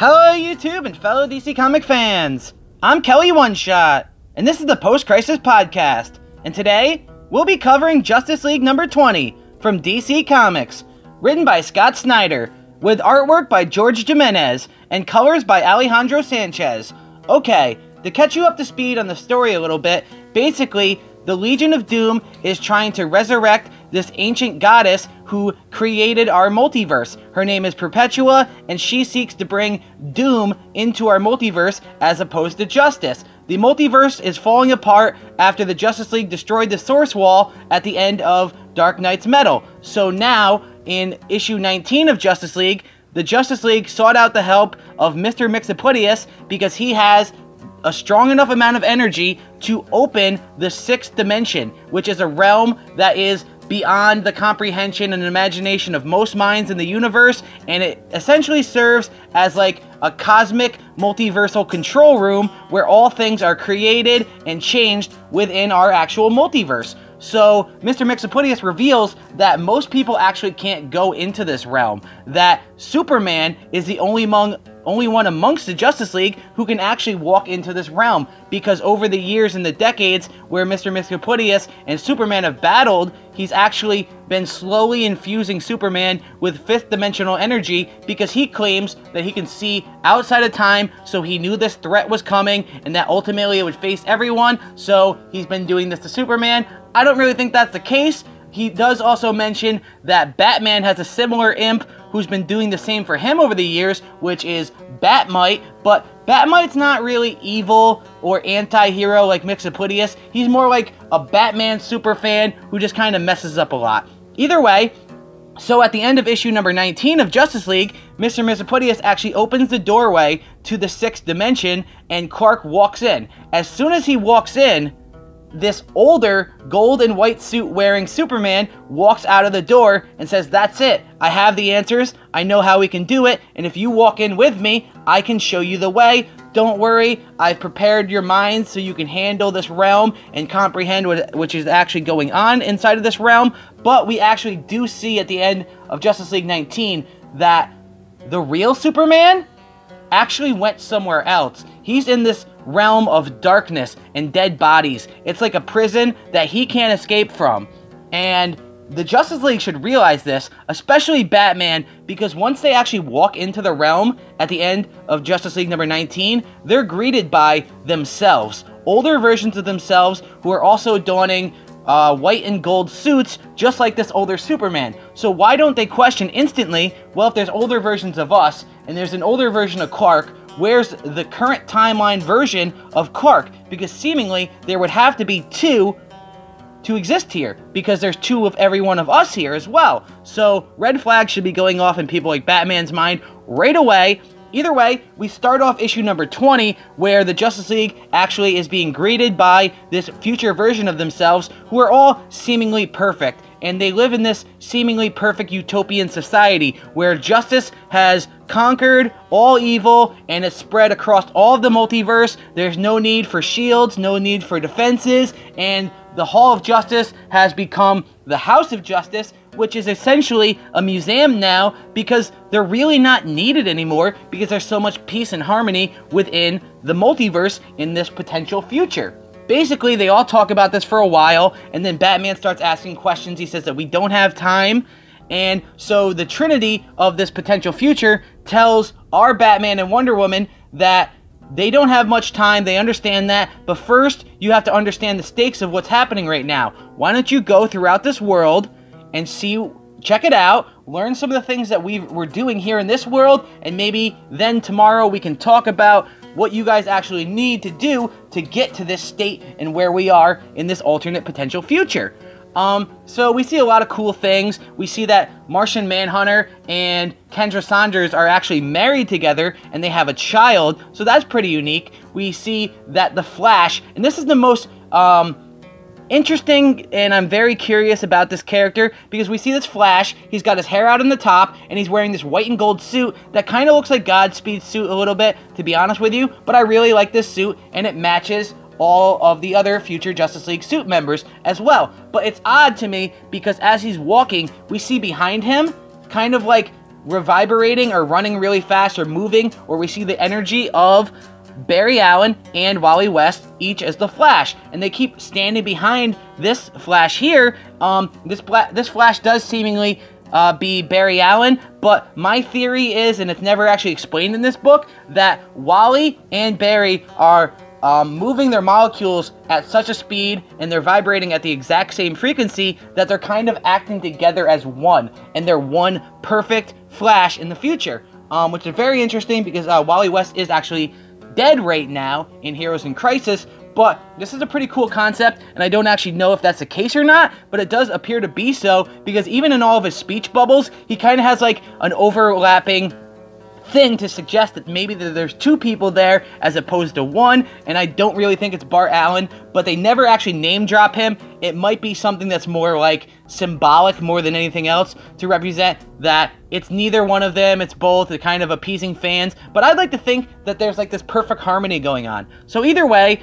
Hello YouTube and fellow DC Comic fans! I'm Kelly One Shot, and this is the Post-Crisis Podcast. And today, we'll be covering Justice League number 20 from DC Comics, written by Scott Snyder, with artwork by George Jimenez, and colors by Alejandro Sanchez. Okay, to catch you up to speed on the story a little bit, basically, the Legion of Doom is trying to resurrect this ancient goddess who created our multiverse. Her name is Perpetua, and she seeks to bring doom into our multiverse as opposed to justice. The multiverse is falling apart after the Justice League destroyed the Source Wall at the end of Dark Knight's Metal. So now, in issue 19 of Justice League, the Justice League sought out the help of Mr. Mxyzptlk because he has a strong enough amount of energy to open the sixth dimension, which is a realm that is beyond the comprehension and imagination of most minds in the universe, and it essentially serves as like a cosmic multiversal control room where all things are created and changed within our actual multiverse. So Mr. Mxyzptlk reveals that most people actually can't go into this realm, that Superman is the only one amongst the Justice League who can actually walk into this realm, because over the years and the decades where Mr. Mxyzptlk and Superman have battled, he's actually been slowly infusing Superman with fifth dimensional energy because he claims that he can see outside of time, so he knew this threat was coming and that ultimately it would face everyone, so he's been doing this to Superman. I don't really think that's the case. He does also mention that Batman has a similar imp who's been doing the same for him over the years, which is Batmite, but Batmite's not really evil or anti-hero like Mxyzptlk. He's more like a Batman superfan who just kind of messes up a lot. Either way, so at the end of issue number 19 of Justice League, Mr. Mxyzptlk actually opens the doorway to the sixth dimension, and Clark walks in. As soon as he walks in, this older gold and white suit wearing Superman walks out of the door and says, "That's it. I have the answers. I know how we can do it. And if you walk in with me, I can show you the way. Don't worry. I've prepared your minds so you can handle this realm and comprehend which is actually going on inside of this realm." But we actually do see at the end of Justice League 19 that the real Superman actually went somewhere else. He's in this realm of darkness and dead bodies. It's like a prison that he can't escape from. And the Justice League should realize this, especially Batman, because once they actually walk into the realm at the end of Justice League number 19, they're greeted by themselves. Older versions of themselves who are also donning white and gold suits, just like this older Superman. So why don't they question instantly, well, if there's older versions of us, and there's an older version of Clark, where's the current timeline version of Clark? Because seemingly, there would have to be two to exist here, because there's two of every one of us here as well. So red flags should be going off in people like Batman's mind right away. Either way, we start off issue number 20, where the Justice League actually is being greeted by this future version of themselves, who are all seemingly perfect. And they live in this seemingly perfect utopian society, where justice has conquered all evil, and it's spread across all of the multiverse. There's no need for shields, no need for defenses, and the Hall of Justice has become the House of Justice, which is essentially a museum now, because they're really not needed anymore, because there's so much peace and harmony within the multiverse in this potential future. Basically, they all talk about this for a while, and then Batman starts asking questions. He says that we don't have time, and so the Trinity of this potential future tells our Batman and Wonder Woman that they don't have much time. They understand that, but first, you have to understand the stakes of what's happening right now. Why don't you go throughout this world and check it out, learn some of the things that we're doing here in this world, and maybe then tomorrow we can talk about what you guys actually need to do to get to this state and where we are in this alternate potential future. So we see a lot of cool things. We see that Martian Manhunter and Kendra Saunders are actually married together, and they have a child, so that's pretty unique. We see that the Flash, and this is the most interesting, and I'm very curious about this character, because we see this Flash, he's got his hair out in the top, and he's wearing this white and gold suit that kind of looks like Godspeed's suit a little bit, to be honest with you, but I really like this suit, and it matches all of the other future Justice League suit members as well. But it's odd to me, because as he's walking, we see behind him kind of like reverberating or running really fast or moving, or we see the energy of Barry Allen and Wally West, each as the Flash, and they keep standing behind this Flash here. This Flash does seemingly be Barry Allen, but my theory is, and it's never actually explained in this book, that Wally and Barry are moving their molecules at such a speed and they're vibrating at the exact same frequency that they're kind of acting together as one, and they're one perfect Flash in the future, which is very interesting because Wally West is actually dead right now in Heroes in Crisis. But this is a pretty cool concept, and I don't actually know if that's the case or not, but it does appear to be so, because even in all of his speech bubbles, he kind of has like an overlapping thing to suggest that maybe there's two people there as opposed to one, and I don't really think it's Bart Allen, but they never actually name drop him. It might be something that's more like symbolic more than anything else to represent that it's neither one of them, it's both, they're kind of appeasing fans, but I'd like to think that there's like this perfect harmony going on. So either way,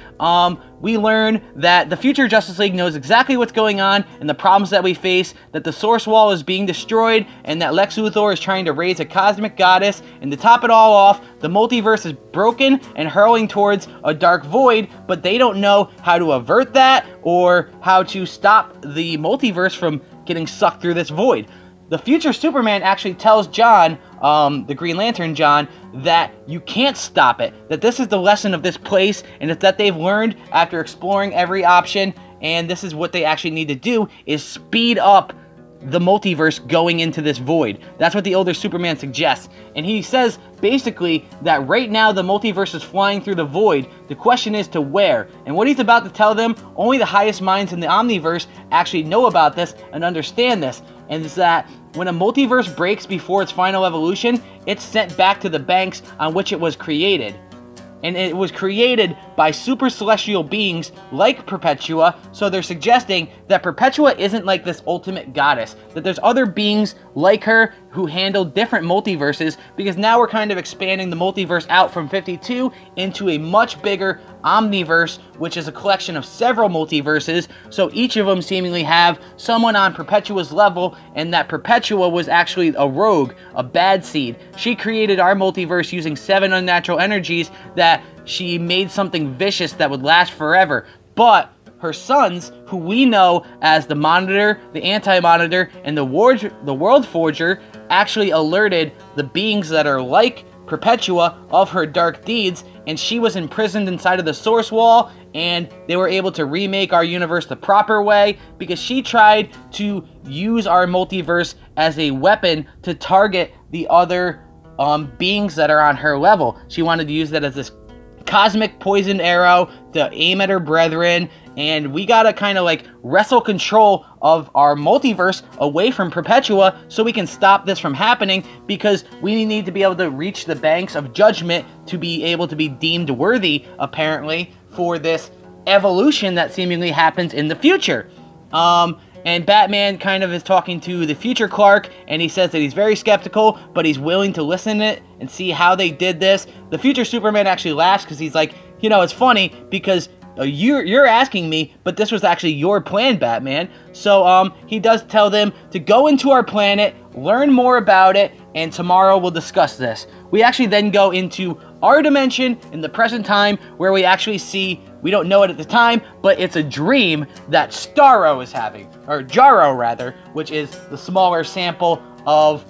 we learn that the future Justice League knows exactly what's going on and the problems that we face, that the Source Wall is being destroyed, and that Lex Luthor is trying to raise a cosmic goddess, and to top it all off, the multiverse is broken and hurling towards a dark void, but they don't know how to avert that or how to stop the multiverse from getting sucked through this void. The future Superman actually tells John, the Green Lantern John, that you can't stop it, that this is the lesson of this place, and it's that they've learned after exploring every option, and this is what they actually need to do, is speed up the multiverse going into this void. That's what the older Superman suggests, and he says basically that right now the multiverse is flying through the void. The question is to where, and what he's about to tell them, only the highest minds in the Omniverse actually know about this and understand this, and it's that when a multiverse breaks before its final evolution, it's sent back to the banks on which it was created. And it was created by super celestial beings like Perpetua, so they're suggesting that Perpetua isn't like this ultimate goddess, that there's other beings like her who handle different multiverses, because now we're kind of expanding the multiverse out from 52 into a much bigger Omniverse, which is a collection of several multiverses, so each of them seemingly have someone on Perpetua's level, and that Perpetua was actually a rogue, a bad seed. She created our multiverse using 7 unnatural energies that she made something vicious that would last forever, but her sons, who we know as the Monitor, the Anti-Monitor, and the World Forger, actually alerted the beings that are like Perpetua of her dark deeds, and she was imprisoned inside of the Source Wall, and they were able to remake our universe the proper way because she tried to use our multiverse as a weapon to target the other beings that are on her level. She wanted to use that as this cosmic poison arrow to aim at her brethren, and we gotta kind of like wrestle control of our multiverse away from Perpetua so we can stop this from happening, because we need to be able to reach the banks of judgment to be able to be deemed worthy, apparently, for this evolution that seemingly happens in the future. And Batman kind of is talking to the future Clark, and he says that he's very skeptical, but he's willing to listen to it and see how they did this. The future Superman actually laughs because he's like, you know, it's funny because you're asking me, but this was actually your plan, Batman. So he does tell them to go into our planet, learn more about it, and tomorrow we'll discuss this. We actually then go into our dimension in the present time, where we actually see, we don't know it at the time, but it's a dream that Starro is having, or Jarro rather, which is the smaller sample of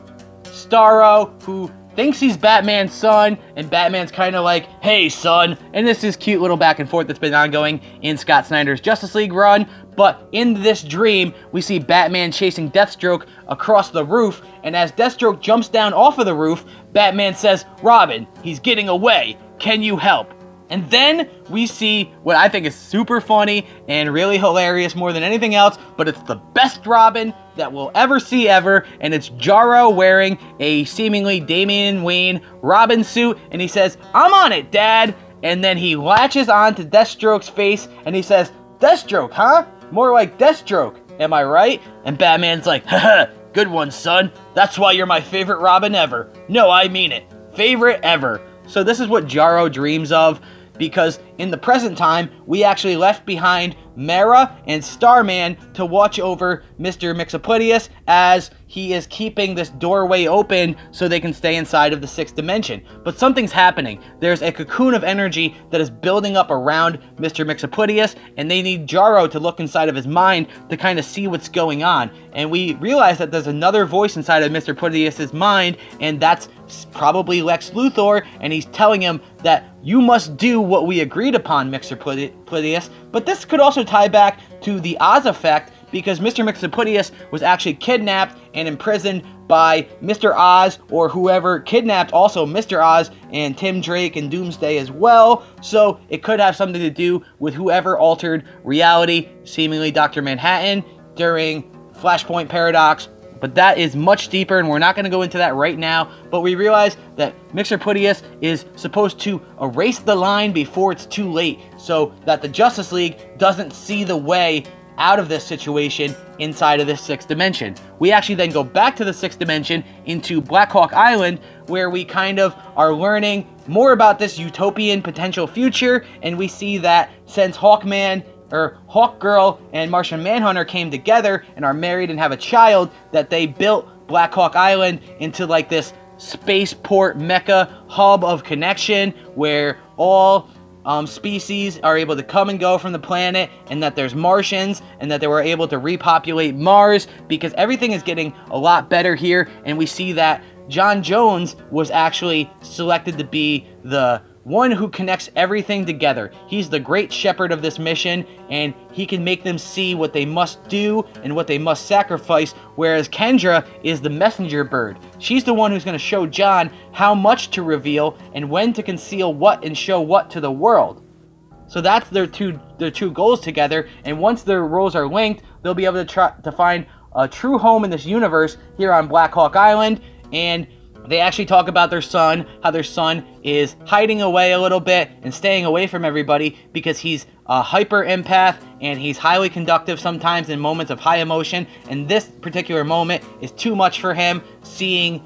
Starro, who thinks he's Batman's son, and Batman's kind of like, hey son, and this is cute little back and forth that's been ongoing in Scott Snyder's Justice League run. But in this dream, we see Batman chasing Deathstroke across the roof, and as Deathstroke jumps down off of the roof, Batman says, Robin, he's getting away, can you help? And then we see what I think is super funny and really hilarious more than anything else, but it's the best Robin that we'll ever see ever, and it's Jarro wearing a seemingly Damian Wayne Robin suit, and he says, I'm on it, Dad! And then he latches onto Deathstroke's face, and he says, Deathstroke, huh? More like Deathstroke, am I right? And Batman's like, haha, good one, son. That's why you're my favorite Robin ever. No, I mean it. Favorite ever. So this is what Jarro dreams of. because in the present time, we actually left behind Mera and Starman to watch over Mr. Mxyzptlk as he is keeping this doorway open so they can stay inside of the 6th dimension. But something's happening. There's a cocoon of energy that is building up around Mr. Mxyzptlk, and they need Jaro to look inside of his mind to kind of see what's going on. And we realize that there's another voice inside of Mr. Proteus's mind, and that's probably Lex Luthor, and he's telling him that you must do what we agreed upon, Mr. Proteus. But this could also tie back to the Oz effect, because Mr. Mxyzptlk was actually kidnapped and imprisoned by Mr. Oz, or whoever kidnapped also Mr. Oz and Tim Drake and Doomsday as well. So it could have something to do with whoever altered reality, seemingly Dr. Manhattan, during Flashpoint Paradox. But that is much deeper, and we're not going to go into that right now. But we realize that Mr. Proteus is supposed to erase the line before it's too late, so that the Justice League doesn't see the way out of this situation inside of this 6th dimension. We actually then go back to the 6th dimension into Black Hawk Island, where we kind of are learning more about this utopian potential future, and we see that since Hawkman, or Hawkgirl, and Martian Manhunter came together and are married and have a child, that they built Black Hawk Island into like this spaceport mecca hub of connection where all species are able to come and go from the planet, and that there's Martians, and that they were able to repopulate Mars, because everything is getting a lot better here. And we see that John Jones was actually selected to be the one who connects everything together. He's the great shepherd of this mission, and he can make them see what they must do and what they must sacrifice, whereas Kendra is the messenger bird. She's the one who's going to show John how much to reveal and when to conceal what and show what to the world. So that's their two goals together, and once their roles are linked, they'll be able to try to find a true home in this universe here on Black Hawk Island. And they actually talk about their son, how their son is hiding away a little bit and staying away from everybody because he's a hyper empath and he's highly conductive sometimes in moments of high emotion. And this particular moment is too much for him, seeing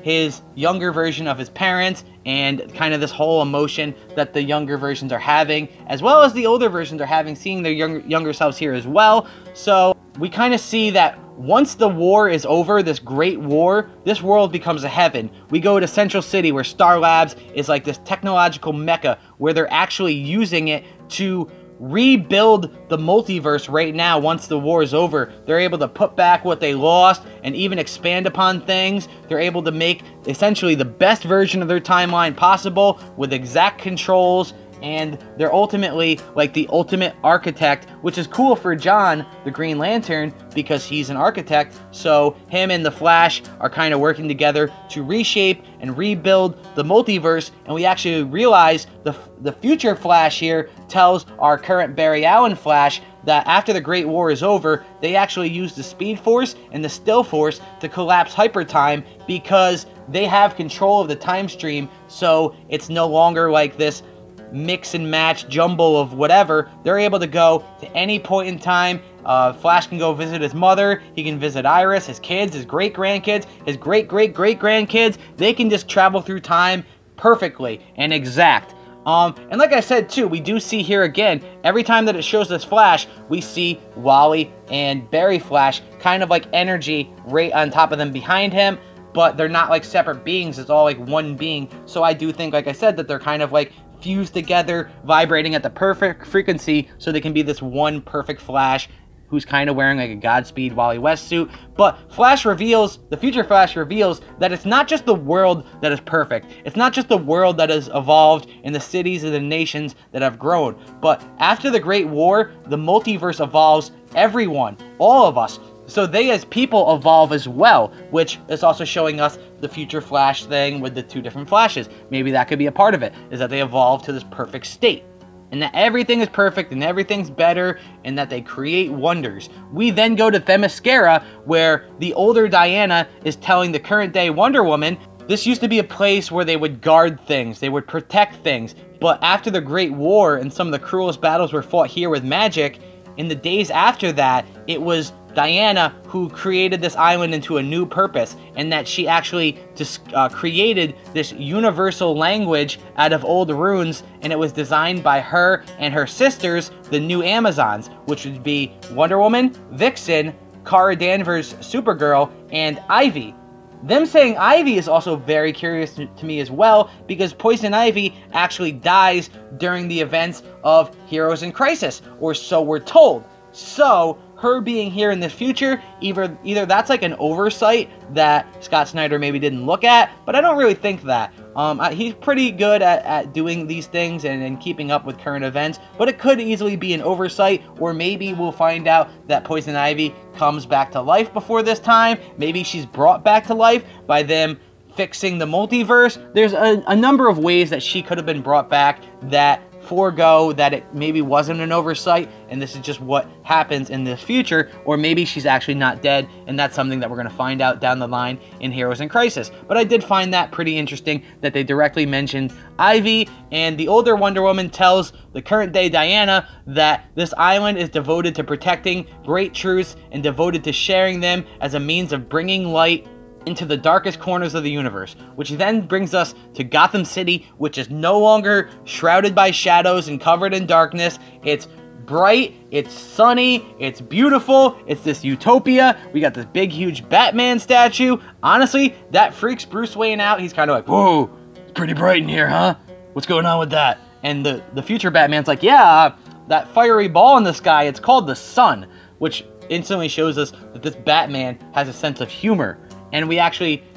his younger version of his parents and kind of this whole emotion that the younger versions are having, as well as the older versions are having, seeing their younger selves here as well. So we kind of see that once the war is over, this great war, this world becomes a heaven. We go to Central City, where Star Labs is like this technological mecca where they're actually using it to rebuild the multiverse right now. Once the war is over, they're able to put back what they lost and even expand upon things. They're able to make essentially the best version of their timeline possible with exact controls, and they're ultimately like the ultimate architect, which is cool for John, the Green Lantern, because he's an architect. So him and the Flash are kind of working together to reshape and rebuild the multiverse, and we actually realize the future Flash here tells our current Barry Allen Flash that after the Great War is over, they actually use the Speed Force and the Still Force to collapse Hyper Time, because they have control of the time stream, so it's no longer like this mix and match jumble of whatever. They're able to go to any point in time. Flash can go visit his mother, he can visit Iris, his kids, his great-grandkids, his great-great-great-grandkids. They can just travel through time perfectly and exact. And like I said too, we do see here again, every time that it shows this Flash, we see Wally and Barry Flash kind of like energy right on top of them behind him, but they're not like separate beings, it's all like one being. So I do think, like I said, that they're kind of like fused together, vibrating at the perfect frequency, so they can be this one perfect Flash who's kind of wearing like a Godspeed Wally West suit. But the future Flash reveals that it's not just the world that is perfect. It's not just the world that has evolved and the cities and the nations that have grown. But after the Great War, the multiverse evolves everyone, all of us. So they as people evolve as well, which is also showing us the future Flash thing with the two different Flashes. Maybe that could be a part of it, is that they evolve to this perfect state, and that everything is perfect and everything's better, and that they create wonders. We then go to Themyscira, where the older Diana is telling the current day Wonder Woman, this used to be a place where they would guard things, they would protect things, but after the Great War and some of the cruelest battles were fought here with magic, in the days after that, it was Diana who created this island into a new purpose, and that she actually just created this universal language out of old runes, and it was designed by her and her sisters, the new Amazons, which would be Wonder Woman, Vixen, Kara Danvers, Supergirl, and Ivy. Them saying Ivy is also very curious to me as well, because Poison Ivy actually dies during the events of Heroes in Crisis, or so we're told. So her being here in the future, either that's like an oversight that Scott Snyder maybe didn't look at, but I don't really think that. He's pretty good at doing these things and keeping up with current events, but it could easily be an oversight, or maybe we'll find out that Poison Ivy comes back to life before this time. Maybe she's brought back to life by them fixing the multiverse. There's a number of ways that she could have been brought back that forego that it maybe wasn't an oversight and this is just what happens in the future, or maybe she's actually not dead and that's something that we're going to find out down the line in Heroes in Crisis. But I did find that pretty interesting that they directly mentioned Ivy, and the older Wonder Woman tells the current day Diana that this island is devoted to protecting great truths and devoted to sharing them as a means of bringing light into the darkest corners of the universe, which then brings us to Gotham City, which is no longer shrouded by shadows and covered in darkness. It's bright, it's sunny, it's beautiful, it's this utopia. We got this big, huge Batman statue. Honestly, that freaks Bruce Wayne out. He's kind of like, whoa, it's pretty bright in here, huh? What's going on with that? And the future Batman's like, yeah, that fiery ball in the sky, it's called the sun, which instantly shows us that this Batman has a sense of humor. And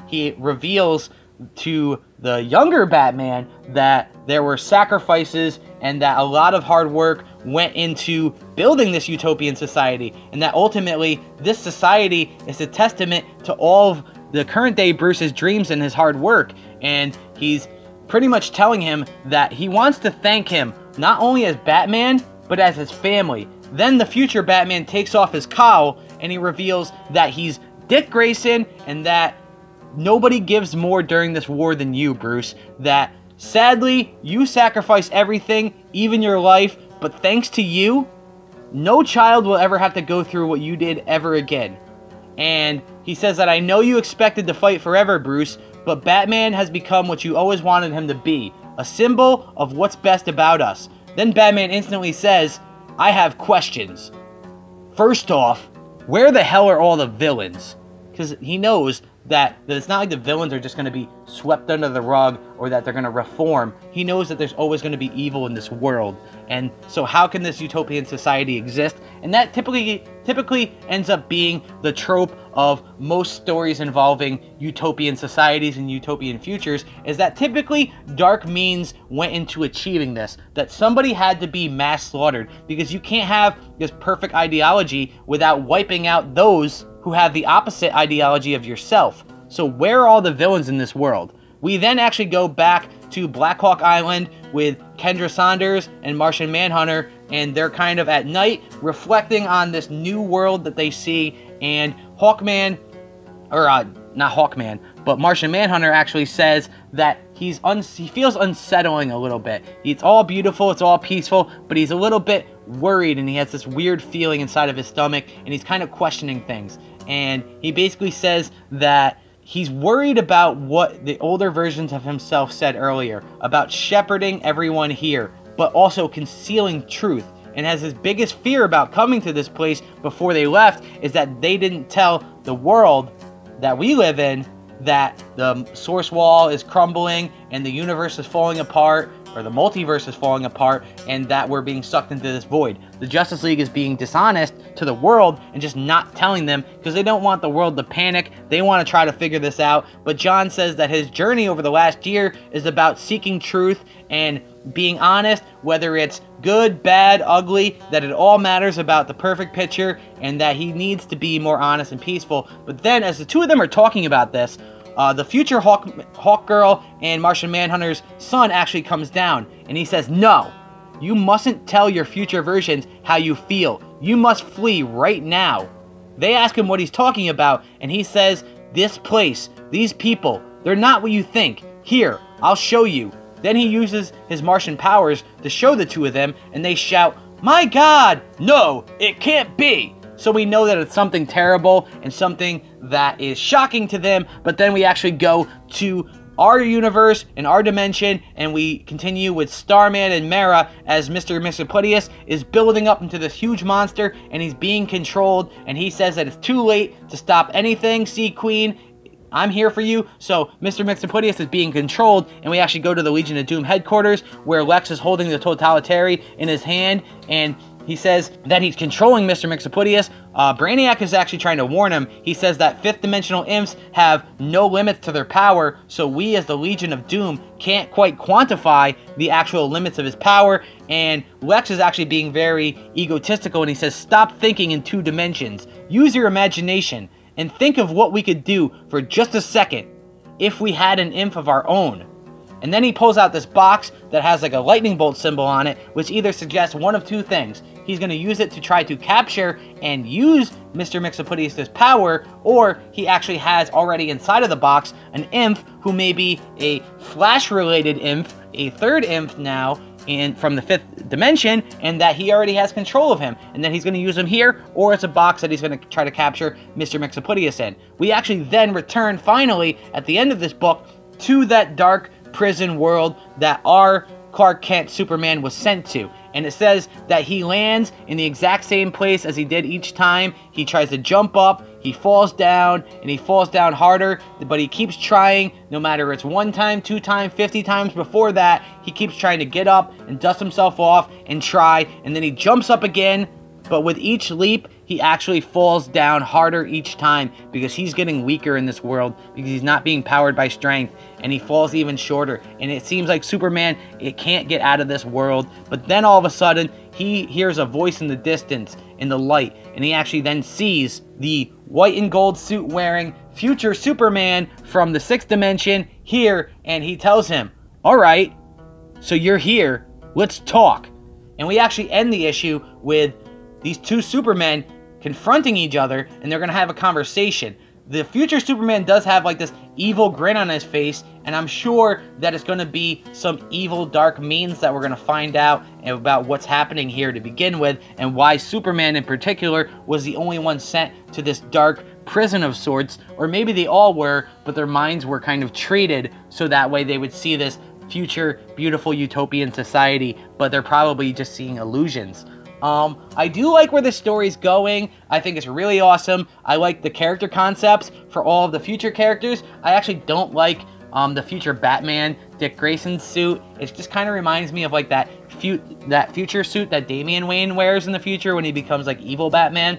he reveals to the younger Batman that there were sacrifices and that a lot of hard work went into building this utopian society, and that ultimately this society is a testament to all of the current day Bruce's dreams and his hard work. And he's pretty much telling him that he wants to thank him not only as Batman, but as his family. Then the future Batman takes off his cowl and he reveals that he's Dick Grayson, and that nobody gives more during this war than you, Bruce. That sadly, you sacrifice everything, even your life, but thanks to you, no child will ever have to go through what you did ever again. And he says that I know you expected to fight forever, Bruce, but Batman has become what you always wanted him to be, a symbol of what's best about us. Then Batman instantly says, I have questions. First off, where the hell are all the villains? Because he knows that it's not like the villains are just going to be swept under the rug or that they're going to reform. He knows that there's always going to be evil in this world. And so how can this utopian society exist? And that typically ends up being the trope of most stories involving utopian societies and utopian futures, is that typically dark means went into achieving this. That somebody had to be mass slaughtered, because you can't have this perfect ideology without wiping out those who have the opposite ideology of yourself. So where are all the villains in this world? We then actually go back to Black Hawk Island with Kendra Saunders and Martian Manhunter, and they're kind of at night reflecting on this new world that they see, and Hawkman, or not Hawkman, but Martian Manhunter actually says that he feels unsettling a little bit. It's all beautiful, it's all peaceful, but he's a little bit worried, and he has this weird feeling inside of his stomach, and he's kind of questioning things. And he basically says that he's worried about what the older versions of himself said earlier, about shepherding everyone here, but also concealing truth. And has his biggest fear about coming to this place before they left is that they didn't tell the world that we live in that the source wall is crumbling and the universe is falling apart, or the multiverse is falling apart, and that we're being sucked into this void. The Justice League is being dishonest to the world and just not telling them because they don't want the world to panic. They want to try to figure this out. But John says that his journey over the last year is about seeking truth and being honest, whether it's good, bad, ugly, that it all matters about the perfect picture, and that he needs to be more honest and peaceful. But then as the two of them are talking about this, the future Hawkgirl and Martian Manhunter's son actually comes down, and he says, no, you mustn't tell your future versions how you feel. You must flee right now. They ask him what he's talking about, and he says, this place, these people, they're not what you think. Here, I'll show you. Then he uses his Martian powers to show the two of them, and they shout, my God, no, it can't be. so we know that it's something terrible and something that is shocking to them. But then we actually go to our universe and our dimension, and we continue with Starman and Mera as Mr. Mixolydius is building up into this huge monster, and he's being controlled, and he says that it's too late to stop anything, Sea Queen. I'm here for you. So Mr. Mixolydius is being controlled, and we actually go to the Legion of Doom headquarters, where Lex is holding the Totalitarian in his hand, and he says that he's controlling Mr. Mixolydius. Brainiac is actually trying to warn him. He says that fifth dimensional imps have no limits to their power, so we as the Legion of Doom can't quite quantify the actual limits of his power. And Lex is actually being very egotistical, and he says, stop thinking in 2 dimensions. Use your imagination and think of what we could do for just a second if we had an imp of our own. And then he pulls out this box that has like a lightning bolt symbol on it, which either suggests one of 2 things. He's going to use it to try to capture and use Mr. Mixolydius' power, or he actually has already inside of the box an imp who may be a Flash-related imp, a 3rd imp now, from the 5th dimension, and that he already has control of him, and then he's going to use him here, or it's a box that he's going to try to capture Mr. Mixolydius in. We actually then return, finally, at the end of this book, to that dark prison world that our Clark Kent Superman was sent to. And it says that he lands in the exact same place as he did each time. He tries to jump up, he falls down, and he falls down harder, but he keeps trying, no matter it's 1 time, 2 times, 50 times before that, he keeps trying to get up and dust himself off and try, and then he jumps up again, but with each leap, he actually falls down harder each time because he's getting weaker in this world because he's not being powered by strength, and he falls even shorter. And it seems like Superman, it can't get out of this world. But then all of a sudden, he hears a voice in the distance, in the light, and he actually then sees the white and gold suit wearing future Superman from the 6th dimension here, and he tells him, all right, so you're here, let's talk. And we actually end the issue with these 2 Supermen confronting each other, and they're going to have a conversation. The future Superman does have like this evil grin on his face, and I'm sure that it's going to be some evil dark means that we're going to find out about what's happening here to begin with, and why Superman in particular was the only one sent to this dark prison of sorts. Or maybe they all were, but their minds were kind of treated so that way they would see this future beautiful utopian society, but they're probably just seeing illusions. I do like where this story's going. I think it's really awesome. I like the character concepts for all of the future characters. I actually don't like the future Batman, Dick Grayson's suit. It just kind of reminds me of like that future suit that Damian Wayne wears in the future when he becomes like evil Batman.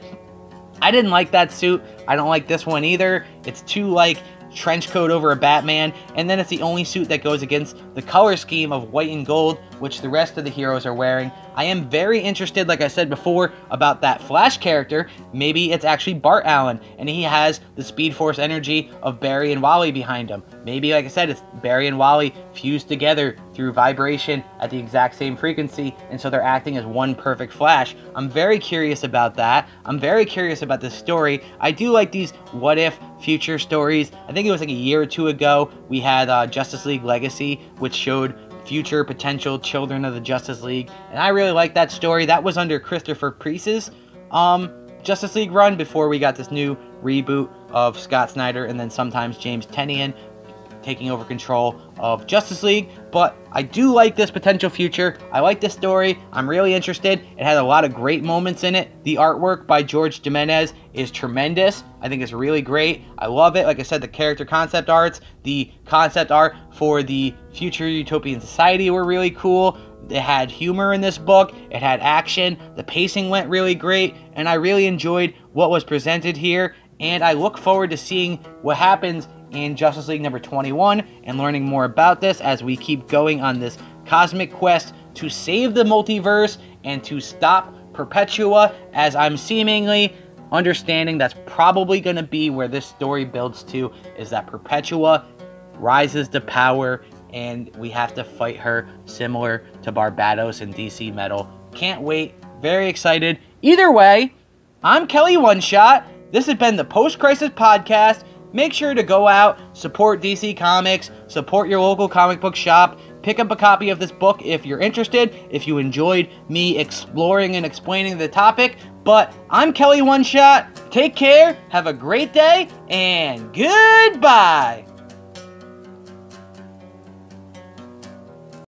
I didn't like that suit. I don't like this one either. It's too like trench coat over a Batman, and then it's the only suit that goes against the color scheme of white and gold, which the rest of the heroes are wearing. I am very interested, like I said before, about that Flash character. Maybe it's actually Bart Allen, and he has the Speed Force energy of Barry and Wally behind him. Maybe, like I said, it's Barry and Wally fused together through vibration at the exact same frequency, and so they're acting as one perfect Flash. I'm very curious about that. I'm very curious about this story. I do like these what-if future stories. I think it was like a year or 2 ago, we had Justice League Legacy, which showed future potential children of the Justice League, and I really like that story. That was under Christopher Priest's Justice League run before we got this new reboot of Scott Snyder and then sometimes James Tynion taking over control of Justice League. But I do like this potential future. I like this story. I'm really interested. It had a lot of great moments in it. The artwork by George Jimenez is tremendous. I think it's really great. I love it. Like I said, the character concept arts, the concept art for the future utopian society were really cool. It had humor in this book. It had action. The pacing went really great, and I really enjoyed what was presented here. And I look forward to seeing what happens in Justice League number 21 and learning more about this as we keep going on this cosmic quest to save the multiverse and to stop Perpetua, as I'm seemingly understanding that's probably going to be where this story builds to, is that Perpetua rises to power and we have to fight her similar to Barbados in DC Metal. Can't wait. Very excited. Either way, I'm Kelly One Shot. This has been the Post Crisis Podcast. Make sure to go out, support DC Comics, support your local comic book shop, pick up a copy of this book if you're interested, if you enjoyed me exploring and explaining the topic. But I'm Kelly One Shot. Take care, have a great day, and goodbye!